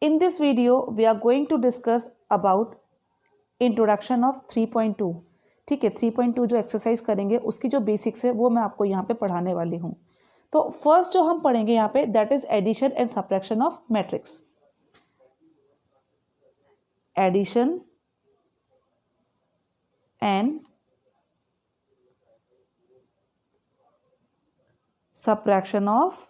In this video, we are going to discuss about introduction of 3.2. ठीक है, 3.2 जो exercise करेंगे उसकी जो बेसिक्स है वो मैं आपको यहाँ पे पढ़ाने वाली हूँ। तो फर्स्ट जो हम पढ़ेंगे यहाँ पे that is addition and subtraction of matrix. Addition and subtraction of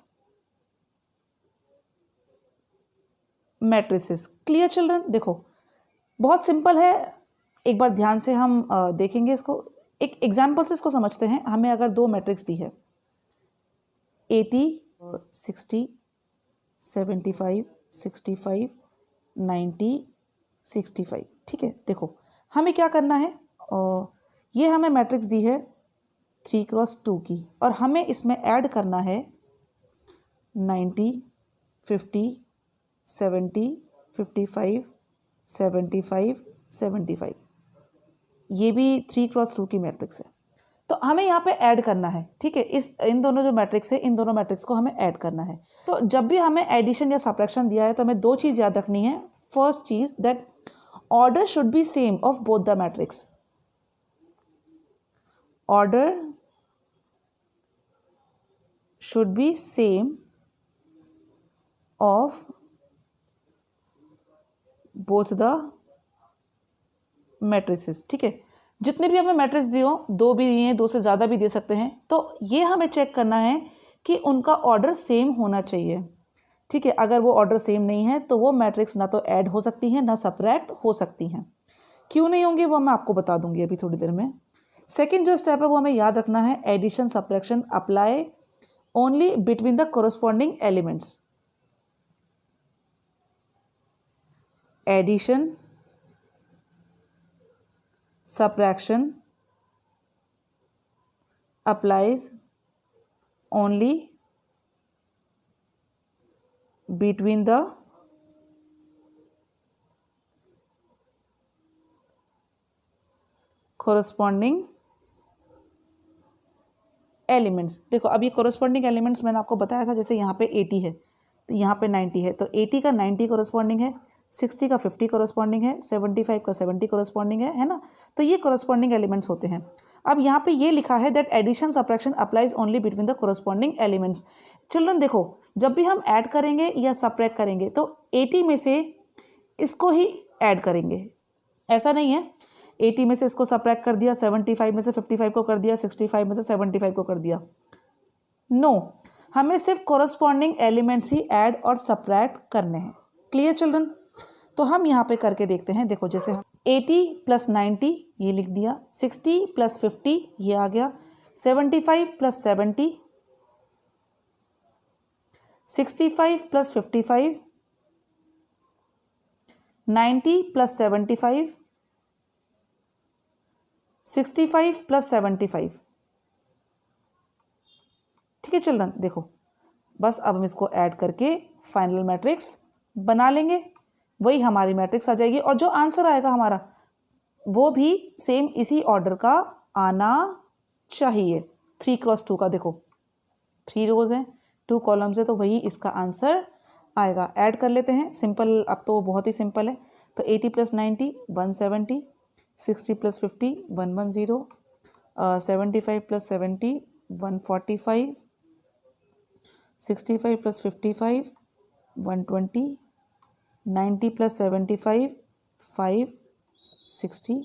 matrices. Clear children? देखो बहुत सिंपल है, एक बार ध्यान से हम देखेंगे इसको। एक एग्जाम्पल से इसको समझते हैं। हमें अगर दो मैट्रिक्स दी है 80, 60, 75, 65, 90, 65। ठीक है, देखो हमें क्या करना है, ये हमें मैट्रिक्स दी है 3x2 की और हमें इसमें ऐड करना है 90, 50, 70, 55, 75, 75। ये भी 3x2 की मैट्रिक्स है, तो हमें यहाँ पे ऐड करना है। ठीक है, इन दोनों जो मैट्रिक्स है इन दोनों मैट्रिक्स को हमें ऐड करना है। तो जब भी हमें एडिशन या सब्ट्रैक्शन दिया है तो हमें दो चीज़ याद रखनी है। फर्स्ट चीज that order should be same of both the matrix. Order should be same of both the matrices. ठीक है, जितने भी हमें मैट्रिक्स दिए हो, दो भी दिए हैं, दो से ज़्यादा भी दे सकते हैं, तो ये हमें चेक करना है कि उनका ऑर्डर सेम होना चाहिए। ठीक है, अगर वो ऑर्डर सेम नहीं है तो वो मैट्रिक्स ना तो ऐड हो सकती हैं ना सब्ट्रैक्ट हो सकती हैं। क्यों नहीं होंगी वो मैं आपको बता दूंगी अभी थोड़ी देर में। सेकेंड जो स्टेप है वो हमें याद रखना है, addition subtraction apply only between the corresponding elements. Addition subtraction applies only between the corresponding elements. देखो अब ये कोरोस्पॉन्डिंग एलिमेंट्स मैंने आपको बताया था, जैसे यहाँ पे 80 है तो यहाँ पे 90 है, तो 80 का 90 कोरोस्पॉन्डिंग है, 60 का 50 कोरोस्पॉन्डिंग है, 75 का 70 कोरोस्पॉन्डिंग है ना। तो ये कोरोस्पॉन्डिंग एलिमेंट्स होते हैं। अब यहाँ पे ये लिखा है that addition subtraction applies only between the corresponding elements. Children देखो, जब भी हम ऐड करेंगे या सब्ट्रैक्ट करेंगे तो 80 में से इसको ही ऐड करेंगे, ऐसा नहीं है 80 में से इसको सब्ट्रैक्ट कर दिया, 75 में से 55 को कर दिया, 65 में से 75 को कर दिया। नो, हमें सिर्फ कोरोस्पॉन्डिंग एलिमेंट्स ही ऐड और सब्ट्रैक्ट करने हैं। Clear children? तो हम यहाँ पे करके देखते हैं। देखो जैसे हम 80 + 90 ये लिख दिया, 60 + 50 ये आ गया, 75 + 70, 65 + 55, 90 + 75, 65 + 75। ठीक है चिल्ड्रन, देखो बस अब हम इसको ऐड करके फाइनल मैट्रिक्स बना लेंगे, वही हमारी मैट्रिक्स आ जाएगी और जो आंसर आएगा हमारा वो भी सेम इसी ऑर्डर का आना चाहिए। 3x2 का देखो 3 रोज हैं, 2 कॉलम्स है, तो वही इसका आंसर आएगा। ऐड कर लेते हैं, सिंपल, अब तो बहुत ही सिंपल है। तो 80 + 90 170, 60 + 50 110, 75 + 70 145, 65 + 55 120, 90 + 75 560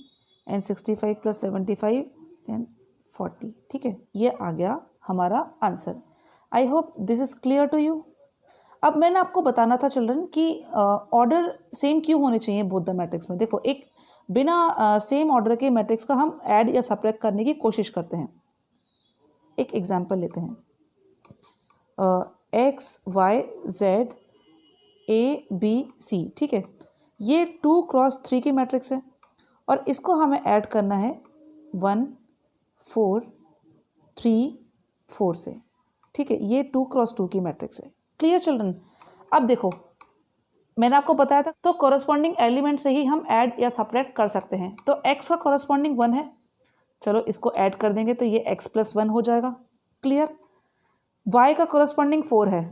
एंड 65 + 75 10 40। ठीक है, ये आ गया हमारा answer. I hope this is clear to you. अब मैंने आपको बताना था चिल्ड्रन कि ऑर्डर सेम क्यों होने चाहिए बोथ द मैट्रिक्स में। देखो एक बिना सेम ऑर्डर के मैट्रिक्स का हम ऐड या सब्ट्रैक्ट करने की कोशिश करते हैं। एक एग्जांपल लेते हैं, x y z a b c। ठीक है, ये 2x3 की मैट्रिक्स है और इसको हमें ऐड करना है 1 4 3 4 से। ठीक है, ये 2x2 की मैट्रिक्स है। Clear children? अब देखो मैंने आपको बताया था, तो कोरोस्पॉन्डिंग एलिमेंट से ही हम ऐड या सब्ट्रैक्ट कर सकते हैं। तो x का कोरोस्पॉन्डिंग 1 है, चलो इसको ऐड कर देंगे तो ये x + 1 हो जाएगा। क्लियर? y का कोरोस्पॉन्डिंग 4 है,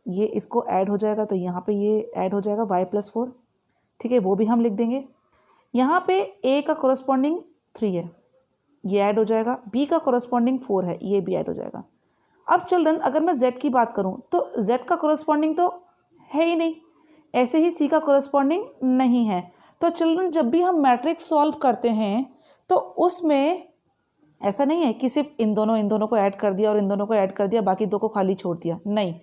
ये इसको ऐड हो जाएगा तो यहाँ पे ये ऐड हो जाएगा y+4, ठीक है, वो भी हम लिख देंगे। यहाँ पे a का कोरस्पॉन्डिंग 3 है, ये ऐड हो जाएगा, b का कोरस्पॉन्डिंग 4 है, ये भी ऐड हो जाएगा। अब चिल्ड्रन अगर मैं z की बात करूँ तो z का कोरस्पॉन्डिंग तो है ही नहीं, ऐसे ही c का कोरस्पॉन्डिंग नहीं है। तो चिल्ड्रन जब भी हम मैट्रिक्स सॉल्व करते हैं तो उसमें ऐसा नहीं है कि सिर्फ इन दोनों को ऐड कर दिया और इन दोनों को ऐड कर दिया, बाकी दो को खाली छोड़ दिया, नहीं।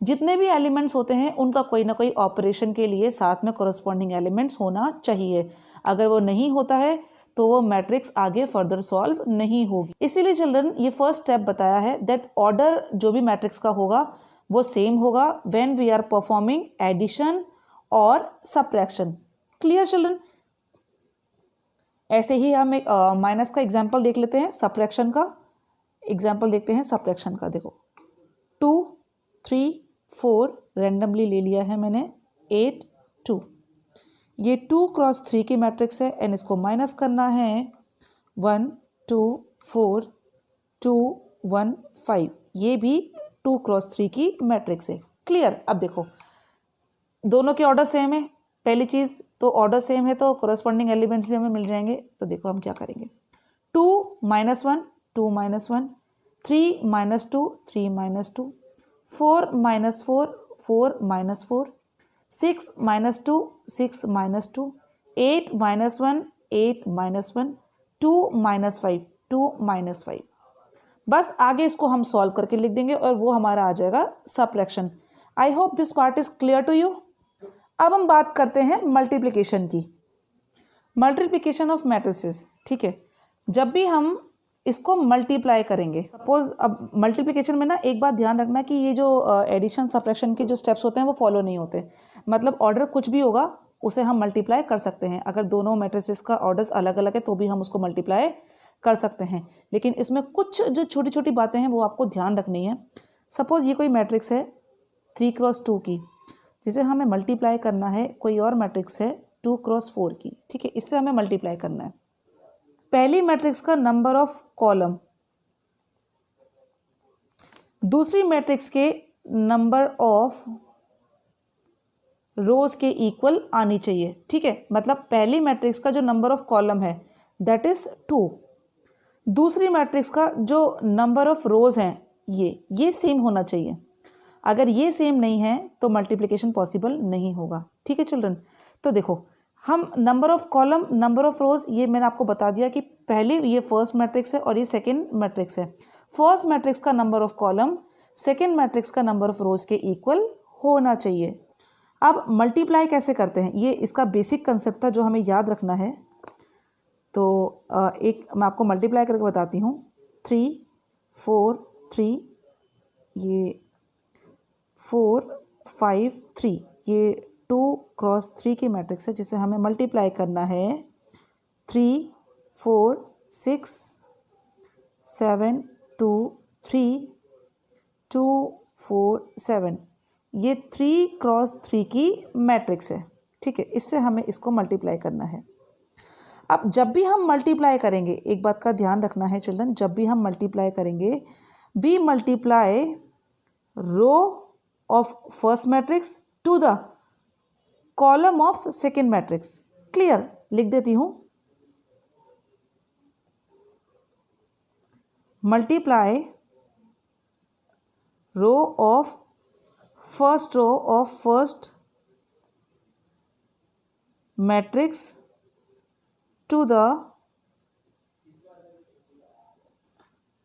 जितने भी एलिमेंट्स होते हैं उनका कोई ना कोई ऑपरेशन के लिए साथ में कोरस्पॉन्डिंग एलिमेंट्स होना चाहिए। अगर वो नहीं होता है तो वो मैट्रिक्स आगे फर्दर सॉल्व नहीं होगी। इसीलिए चिल्ड्रन ये फर्स्ट स्टेप बताया है दैट ऑर्डर जो भी मैट्रिक्स का होगा वो सेम होगा when we are performing addition और सब्ट्रैक्शन। Clear children? ऐसे ही हम एक माइनस का एग्जाम्पल देख लेते हैं, सब्ट्रैक्शन का एग्जाम्पल देखते हैं। सब्ट्रैक्शन का देखो 2 3 4 रेंडमली ले लिया है मैंने, 8 2, ये 2 क्रॉस 3 की मैट्रिक्स है एंड इसको माइनस करना है 1 2 4 2 1 5, ये भी 2 क्रॉस 3 की मैट्रिक्स है। क्लियर? अब देखो दोनों के ऑर्डर सेम है, पहली चीज़ तो ऑर्डर सेम है तो कोरस्पॉन्डिंग एलिमेंट्स भी हमें मिल जाएंगे। तो देखो हम क्या करेंगे, 2 -1 2 -1, 3 -2 3 -2, 4 -4 4 -4, 6 -2 6 -2, 8 -1 8 -1, 2 -5 2 -5। बस आगे इसको हम सॉल्व करके लिख देंगे और वो हमारा आ जाएगा subtraction. I hope this part is clear to you. अब हम बात करते हैं मल्टीप्लिकेशन की, मल्टीप्लिकेशन ऑफ मैट्रिसेस। ठीक है, जब भी हम इसको मल्टीप्लाई करेंगे, सपोज अब मल्टीप्लिकेशन में ना एक बात ध्यान रखना कि ये जो एडिशन सब्ट्रैक्शन के जो स्टेप्स होते हैं वो फॉलो नहीं होते। मतलब ऑर्डर कुछ भी होगा उसे हम मल्टीप्लाई कर सकते हैं, अगर दोनों मैट्रिसेस का ऑर्डर्स अलग अलग है तो भी हम उसको मल्टीप्लाई कर सकते हैं। लेकिन इसमें कुछ जो छोटी छोटी बातें हैं वो आपको ध्यान रखनी है। सपोज ये कोई मैट्रिक्स है 3 क्रॉस 2 की, जिसे हमें मल्टीप्लाई करना है कोई और मैट्रिक्स है 2 क्रॉस 4 की। ठीक है, इससे हमें मल्टीप्लाई करना है। पहली मैट्रिक्स का नंबर ऑफ कॉलम दूसरी मैट्रिक्स के नंबर ऑफ रोज के इक्वल आनी चाहिए। ठीक है, मतलब पहली मैट्रिक्स का जो नंबर ऑफ कॉलम है दैट इज 2, दूसरी मैट्रिक्स का जो नंबर ऑफ रोज हैं ये सेम होना चाहिए। अगर ये सेम नहीं है तो मल्टीप्लिकेशन पॉसिबल नहीं होगा। ठीक है चिल्ड्रन, तो देखो हम number of column number of रोज, ये मैंने आपको बता दिया कि पहले ये फर्स्ट मैट्रिक्स है और ये सेकंड मैट्रिक्स है। फर्स्ट मैट्रिक्स का number of column second matrix का नंबर ऑफ रोज के इक्वल होना चाहिए। अब मल्टीप्लाई कैसे करते हैं, ये इसका बेसिक कंसेप्ट था जो हमें याद रखना है। तो एक मैं आपको मल्टीप्लाई करके बताती हूँ। 3 4 3, ये 4 5 3, ये 2 क्रॉस 3 की मैट्रिक्स है जिसे हमें मल्टीप्लाई करना है 3 4 6 7 2 3 2 4 7, ये 3 क्रॉस 3 की मैट्रिक्स है। ठीक है, इससे हमें इसको मल्टीप्लाई करना है। अब जब भी हम मल्टीप्लाई करेंगे एक बात का ध्यान रखना है चिल्ड्रन, जब भी हम मल्टीप्लाई करेंगे we multiply row of first matrix to the column of second matrix. Clear? लिख देती हूं, multiply row of first row of first matrix to the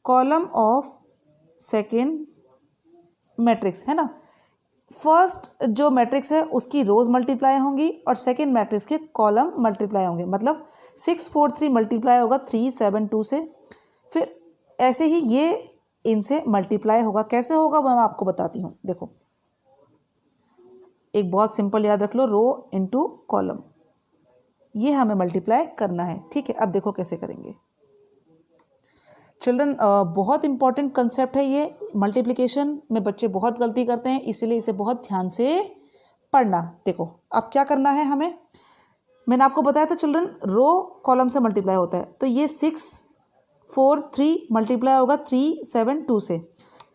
column of second matrix, है ना। फर्स्ट जो मैट्रिक्स है उसकी रोज मल्टीप्लाई होंगी और सेकेंड मैट्रिक्स के कॉलम मल्टीप्लाई होंगे। मतलब 6 4 3 मल्टीप्लाई होगा 3 7 2 से, फिर ऐसे ही ये इनसे मल्टीप्लाई होगा। कैसे होगा वो मैं आपको बताती हूँ। देखो एक बहुत सिंपल याद रख लो, रो इनटू कॉलम, ये हमें मल्टीप्लाई करना है। ठीक है, अब देखो कैसे करेंगे चिल्ड्रन। बहुत इंपॉर्टेंट कंसेप्ट है ये, मल्टीप्लिकेशन में बच्चे बहुत गलती करते हैं, इसीलिए इसे बहुत ध्यान से पढ़ना। देखो अब क्या करना है हमें, मैंने आपको बताया था चिल्ड्रन रो कॉलम से मल्टीप्लाई होता है। तो ये 6 4 3 मल्टीप्लाई होगा 3 7 2 से।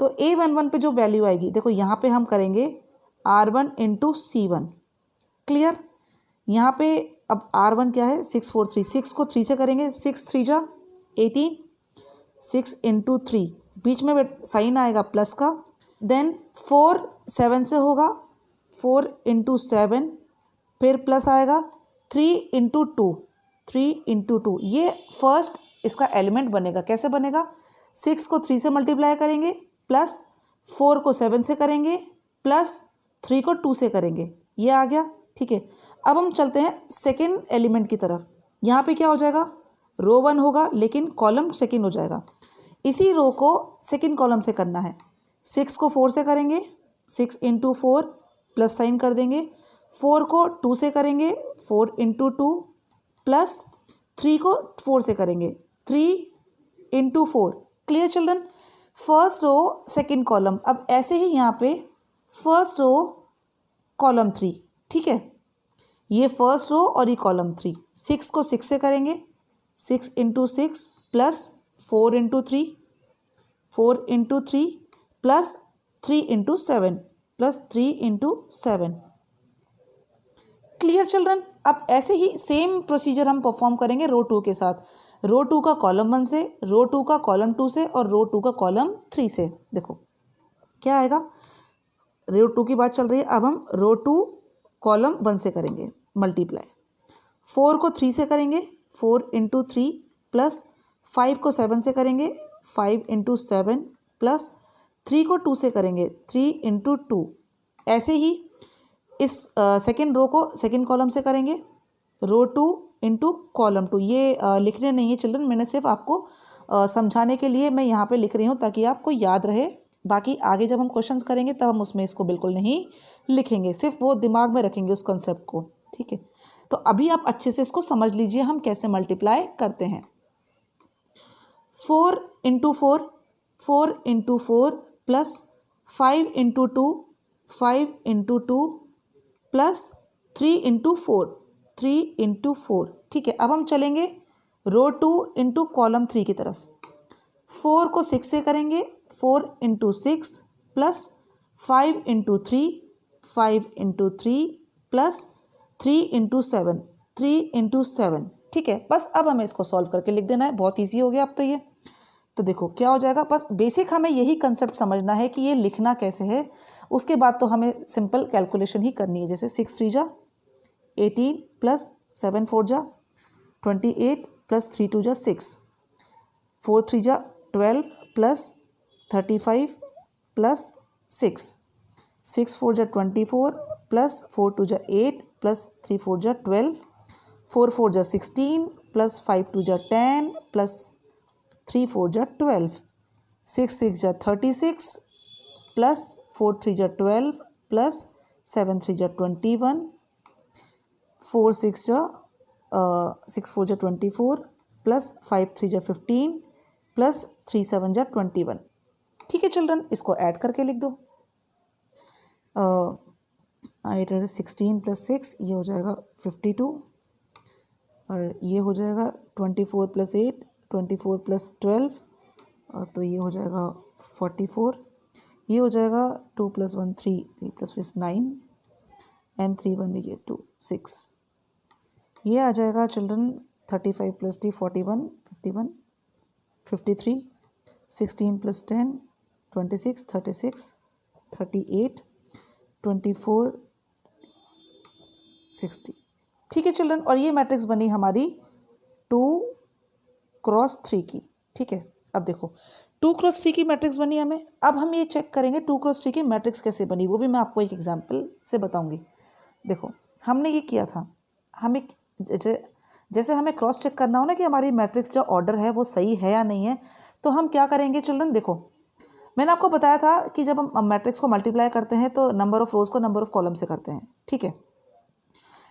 तो A11 पे जो वैल्यू आएगी देखो यहाँ पे हम करेंगे R1 इंटू C1। क्लियर। यहाँ पे अब R1 क्या है 6 4 3, 6 को 3 से करेंगे, 6 3 जा 18, 6 इंटू 3, बीच में साइन आएगा प्लस का, देन 4 7 से होगा, 4 इंटू 7, फिर प्लस आएगा 3 इंटू 2, 3 इंटू 2, ये फर्स्ट इसका एलिमेंट बनेगा। कैसे बनेगा, 6 को 3 से मल्टीप्लाई करेंगे, प्लस 4 को 7 से करेंगे, प्लस 3 को 2 से करेंगे, ये आ गया। ठीक है, अब हम चलते हैं सेकेंड एलिमेंट की तरफ। यहाँ पे क्या हो जाएगा, रो 1 होगा लेकिन कॉलम सेकेंड हो जाएगा। इसी रो को सेकेंड कॉलम से करना है। 6 को 4 से करेंगे, 6 इंटू 4 प्लस साइन कर देंगे, 4 को 2 से करेंगे, 4 इंटू 2, प्लस 3 को 4 से करेंगे, 3 into 4। Clear children, first row second column. अब ऐसे ही यहाँ पे फर्स्ट रो कॉलम 3। ठीक है, ये फर्स्ट रो और ये कॉलम 3। 6 को 6 से करेंगे, 6 into 6 plus 4 into 3, 4 into 3 plus 3 into 7 plus 3 into 7। Clear children, अब ऐसे ही सेम प्रोसीजर हम परफॉर्म करेंगे रो 2 के साथ। रो 2 का कॉलम 1 से, रो 2 का कॉलम 2 से और रो 2 का कॉलम 3 से। देखो क्या आएगा, रो 2 की बात चल रही है, अब हम रो 2 कॉलम 1 से करेंगे मल्टीप्लाई। 4 को 3 से करेंगे, 4 इंटू 3 प्लस 5 को 7 से करेंगे, 5 इंटू 7 प्लस 3 को 2 से करेंगे, 3 इंटू 2। ऐसे ही इस सेकेंड रो को सेकेंड कॉलम से करेंगे, रो 2 इंटू कॉलम 2। ये लिखने नहीं है चिल्ड्रन, मैंने सिर्फ आपको समझाने के लिए मैं यहाँ पे लिख रही हूँ ताकि आपको याद रहे। बाकी आगे जब हम क्वेश्चंस करेंगे तब हम उसमें इसको बिल्कुल नहीं लिखेंगे, सिर्फ वो दिमाग में रखेंगे उस कॉन्सेप्ट को। ठीक है, तो अभी आप अच्छे से इसको समझ लीजिए हम कैसे मल्टीप्लाई करते हैं। 4 into 4, 4 into 4 plus 5 into 2, 5 into 2 plus 3 into 4, 3 into 4। ठीक है, अब हम चलेंगे रो 2 इंटू कॉलम 3 की तरफ। 4 को 6 से करेंगे, 4 into 6 plus 5 into 3, 5 into 3 plus 3 into 7, 3 into 7। ठीक है, बस अब हमें इसको सॉल्व करके लिख देना है, बहुत ईजी हो गया अब तो ये। तो देखो क्या हो जाएगा, बस बेसिक हमें यही कंसेप्ट समझना है कि ये लिखना कैसे है। उसके बाद तो हमें सिंपल कैलकुलेशन ही करनी है, जैसे 6 3 जा 18 प्लस 7 4 जा 28 प्लस 3 2 जा 6, 4 3 जा 12 प्लस 35 प्लस 6, 6 4 जा 24 प्लस 4 2 जा 8 प्लस 3 4 जा 12, 4 4 जा 16 प्लस 5 2 जा 10 प्लस 3 4 जा 12, 6 6 जा 36 प्लस 4 3 जा 12 प्लस 7 3 जा 21, 4 6 जा 6 4 जा 24 प्लस 5 3 जा 15 प्लस 3 7 जा 21। ठीक है चिल्ड्रन, इसको ऐड करके लिख दो। 16 प्लस 6 ये हो जाएगा 52, और ये हो जाएगा 24 प्लस 8, 24 प्लस 12, तो ये हो जाएगा 44। ये हो जाएगा 2 प्लस 1 3, 3 प्लस 5 9 एंड 3 1 ये 2 6। ये आ जाएगा चिल्ड्रन 35 प्लस टी 41 51 53, 16 प्लस 10 26 36 38 24 60। ठीक है चिल्ड्रन, और ये मैट्रिक्स बनी हमारी 2 क्रॉस 3 की। ठीक है, अब देखो 2 क्रॉस 3 की मैट्रिक्स बनी हमें। अब हम ये चेक करेंगे 2 क्रॉस 3 की मैट्रिक्स कैसे बनी, वो भी मैं आपको एक एग्जांपल से बताऊंगी। देखो हमने ये किया था, हमें जैसे हमें क्रॉस चेक करना हो ना कि हमारी मैट्रिक्स जो ऑर्डर है वो सही है या नहीं है, तो हम क्या करेंगे चिल्ड्रन। देखो मैंने आपको बताया था कि जब हम मैट्रिक्स को मल्टीप्लाई करते हैं तो नंबर ऑफ रोज को नंबर ऑफ कॉलम से करते हैं। ठीक है,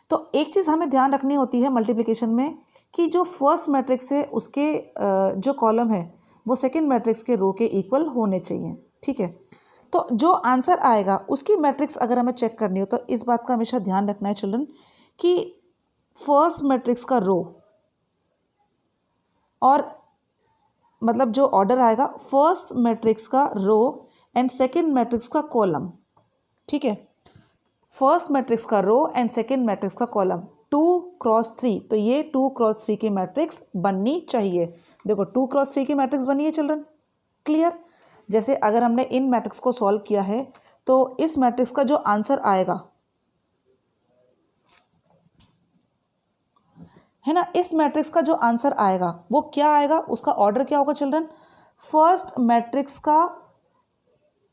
तो एक चीज़ हमें ध्यान रखनी होती है मल्टीप्लिकेशन में कि जो फर्स्ट मैट्रिक्स है उसके जो कॉलम है वो सेकंड मैट्रिक्स के रो के इक्वल होने चाहिए। ठीक है, तो जो आंसर आएगा उसकी मैट्रिक्स अगर हमें चेक करनी हो तो इस बात का हमेशा ध्यान रखना है चिल्ड्रन कि फर्स्ट मैट्रिक्स का रो और मतलब जो ऑर्डर आएगा फर्स्ट मैट्रिक्स का रो एंड सेकंड मैट्रिक्स का कॉलम। ठीक है, फर्स्ट मैट्रिक्स का रो एंड सेकेंड मैट्रिक्स का कॉलम 2x3, तो ये 2x3 की मैट्रिक्स बननी चाहिए। देखो 2x3 की मैट्रिक्स बनी है चिल्ड्रन, क्लियर। जैसे अगर हमने इन मैट्रिक्स को सॉल्व किया है तो इस मैट्रिक्स का जो आंसर आएगा है ना, इस मैट्रिक्स का जो आंसर आएगा वो क्या आएगा, उसका ऑर्डर क्या होगा चिल्ड्रन, फर्स्ट मैट्रिक्स का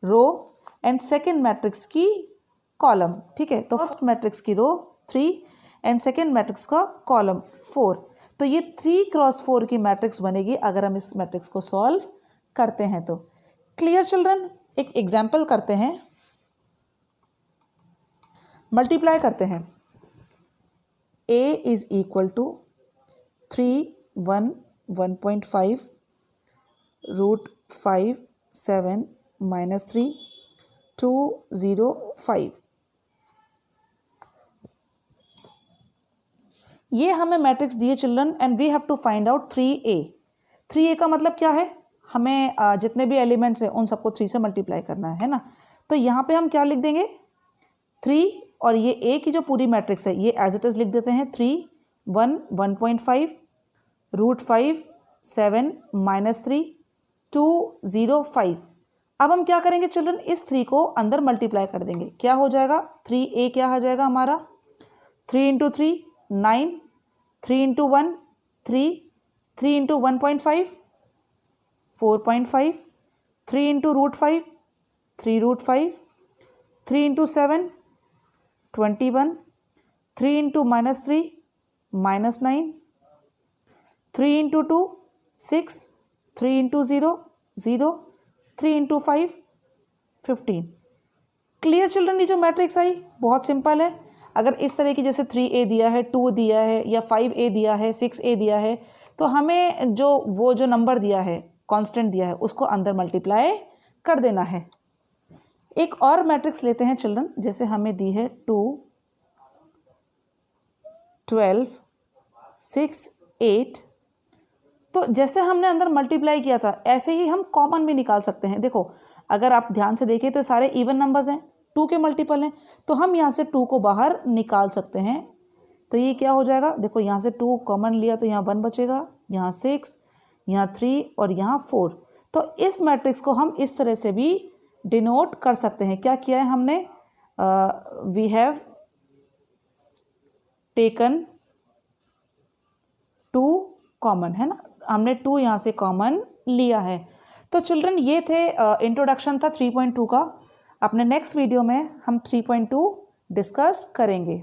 रो एंड सेकेंड मैट्रिक्स की कॉलम, ठीक है। तो फर्स्ट मैट्रिक्स की रो 3 एंड सेकेंड मैट्रिक्स का कॉलम 4, तो ये 3x4 की मैट्रिक्स बनेगी अगर हम इस मैट्रिक्स को सॉल्व करते हैं तो। Clear children. एक एग्जाम्पल करते हैं, मल्टीप्लाई करते हैं। a is equal to 3 1 1.5 √5 7 -3 2 0 5। ये हमें मैट्रिक्स दिए children and we have to find out 3a। 3a का मतलब क्या है, हमें जितने भी एलिमेंट्स हैं उन सबको 3 से मल्टीप्लाई करना है ना। तो यहाँ पे हम क्या लिख देंगे, 3 और ये a की जो पूरी मैट्रिक्स है ये एज इट इज लिख देते हैं, 3 1 1.5 √5 7 -3 2 0 5। अब हम क्या करेंगे चिल्ड्रन, इस 3 को अंदर मल्टीप्लाई कर देंगे, क्या हो जाएगा, 3a क्या हो जाएगा हमारा, 3 × 3 9, 3 × 1 3, 3 × 1.5 4.5, 3 × √5 3 √5, 3 × 7 21, 3 × -3 -9, 3 × 2 6, 3 × 0 0, 3 × 5 15। Clear children. ये जो मैट्रिक्स आई बहुत सिंपल है। अगर इस तरह की जैसे 3a दिया है, 2 दिया है या 5a दिया है, 6a दिया है, तो हमें जो नंबर दिया है, कांस्टेंट दिया है, उसको अंदर मल्टीप्लाई कर देना है। एक और मैट्रिक्स लेते हैं चिल्ड्रन, जैसे हमें दी है 2 12 6 8। तो जैसे हमने अंदर मल्टीप्लाई किया था ऐसे ही हम कॉमन भी निकाल सकते हैं। देखो अगर आप ध्यान से देखें तो सारे इवन नंबर्स हैं, 2 के मल्टीपल हैं, तो हम यहाँ से 2 को बाहर निकाल सकते हैं। तो ये क्या हो जाएगा, देखो यहाँ से 2 कॉमन लिया तो यहाँ 1 बचेगा, यहाँ 6, यहाँ 3 और यहाँ 4। तो इस मैट्रिक्स को हम इस तरह से भी डिनोट कर सकते हैं। क्या किया है हमने, वी हैव टेकन 2 कॉमन, है ना, हमने 2 यहाँ से कॉमन लिया है। तो चिल्ड्रन ये थे इंट्रोडक्शन था 3.2 का। अपने नेक्स्ट वीडियो में हम 3.2 डिस्कस करेंगे।